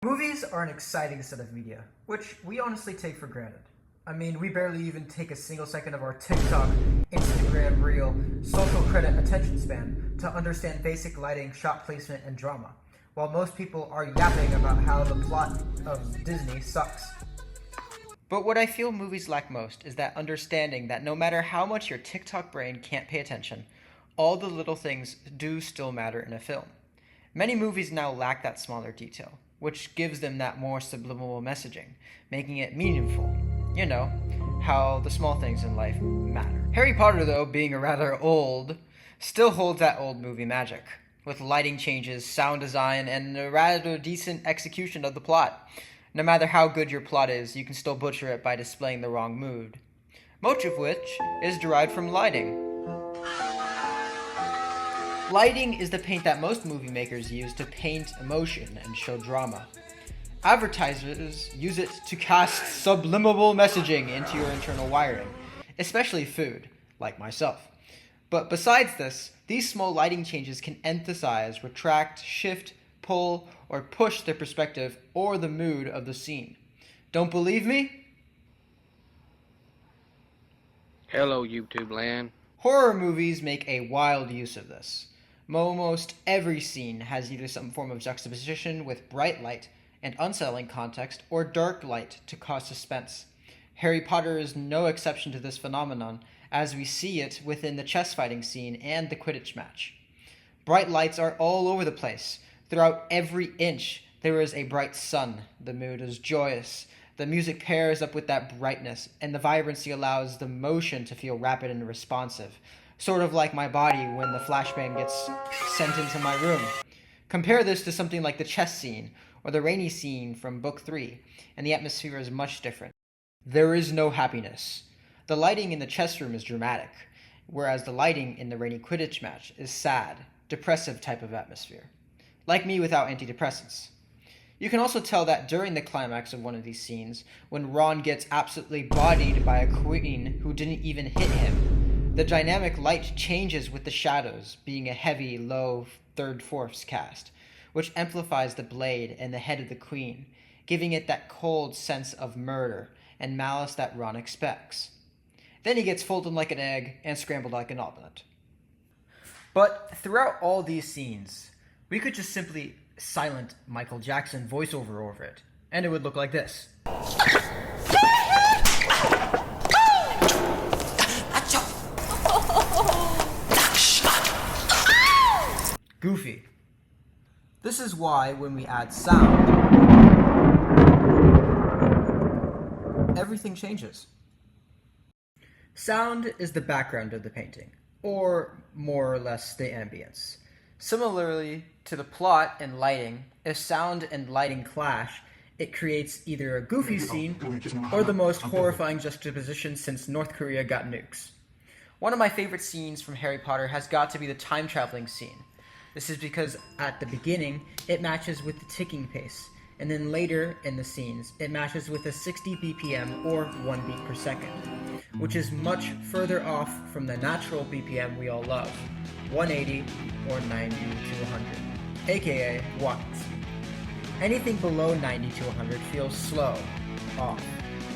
Movies are an exciting set of media, which we honestly take for granted. I mean, we barely even take a single second of our TikTok, Instagram reel, social credit attention span to understand basic lighting, shot placement, and drama, while most people are yapping about how the plot of Disney sucks. But what I feel movies lack most is that understanding that no matter how much your TikTok brain can't pay attention, all the little things do still matter in a film. Many movies now lack that smaller detail, which gives them that more subliminal messaging, making it meaningful. You know, how the small things in life matter. Harry Potter, though, being a rather old, still holds that old movie magic, with lighting changes, sound design, and a rather decent execution of the plot. No matter how good your plot is, you can still butcher it by displaying the wrong mood. Much of which is derived from lighting. Lighting is the paint that most movie makers use to paint emotion and show drama. Advertisers use it to cast subliminal messaging into your internal wiring, especially food, like myself. But besides this, these small lighting changes can emphasize, retract, shift, pull, or push the perspective or the mood of the scene. Don't believe me? Hello, YouTube land. Horror movies make a wild use of this. Almost every scene has either some form of juxtaposition with bright light and unsettling context, or dark light to cause suspense. Harry Potter is no exception to this phenomenon, as we see it within the chess fighting scene and the Quidditch match. Bright lights are all over the place. Throughout every inch, there is a bright sun. The mood is joyous. The music pairs up with that brightness, and the vibrancy allows the motion to feel rapid and responsive, sort of like my body when the flashbang gets sent into my room. Compare this to something like the chess scene, or the rainy scene from Book 3, and the atmosphere is much different. There is no happiness. The lighting in the chess room is dramatic, whereas the lighting in the rainy Quidditch match is sad, depressive type of atmosphere. Like me without antidepressants. You can also tell that during the climax of one of these scenes, when Ron gets absolutely bodied by a queen who didn't even hit him, the dynamic light changes with the shadows being a heavy, low, third-fourths cast, which amplifies the blade and the head of the queen, giving it that cold sense of murder and malice that Ron expects. Then he gets folded like an egg and scrambled like an omelet. But throughout all these scenes, we could just simply silent Michael Jackson voiceover over it, and it would look like this. Goofy. This is why when we add sound, everything changes. Sound is the background of the painting, or more or less the ambience. Similarly to the plot and lighting, if sound and lighting clash, it creates either a goofy scene or the most horrifying juxtaposition since North Korea got nukes. One of my favorite scenes from Harry Potter has got to be the time traveling scene. This is because at the beginning, it matches with the ticking pace, and then later in the scenes, it matches with a 60 BPM or 1 beat per second, which is much further off from the natural BPM we all love, 180 or 90 to 100, aka watts. Anything below 90 to 100 feels slow, off,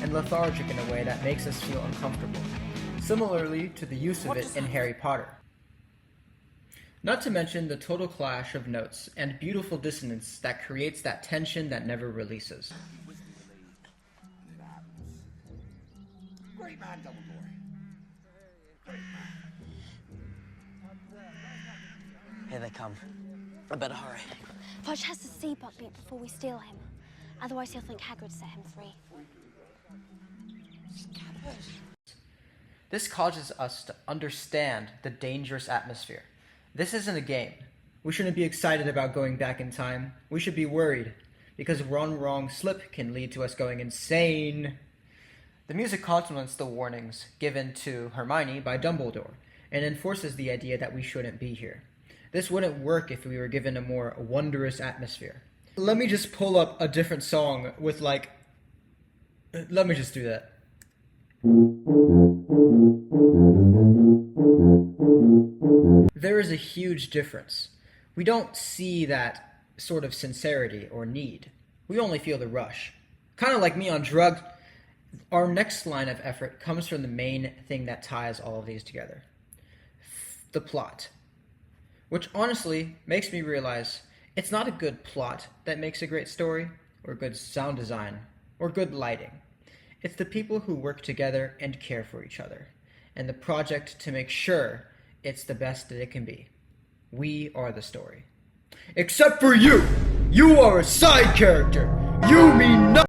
and lethargic in a way that makes us feel uncomfortable, similarly to the use of it in Harry Potter. Not to mention the total clash of notes and beautiful dissonance that creates that tension that never releases. Great man, Dumbledore. Great man. Here they come. I better hurry. Fudge has to see Buckbeak before we steal him. Otherwise he'll think Hagrid set him free. This causes us to understand the dangerous atmosphere. This isn't a game. We shouldn't be excited about going back in time. We should be worried, because one wrong slip can lead to us going insane. The music complements the warnings given to Hermione by Dumbledore, and enforces the idea that we shouldn't be here. This wouldn't work if we were given a more wondrous atmosphere. Let me just pull up a different song with let me just do that. There is a huge difference. We don't see that sort of sincerity or need. we only feel the rush. Kind of like me on drugs, our next line of effort comes from the main thing that ties all of these together. The plot. Which honestly makes me realize it's not a good plot that makes a great story, or good sound design, or good lighting. It's the people who work together and care for each other, and the project to make sure it's the best that it can be. We are the story. Except for you! You are a side character! You mean nothing!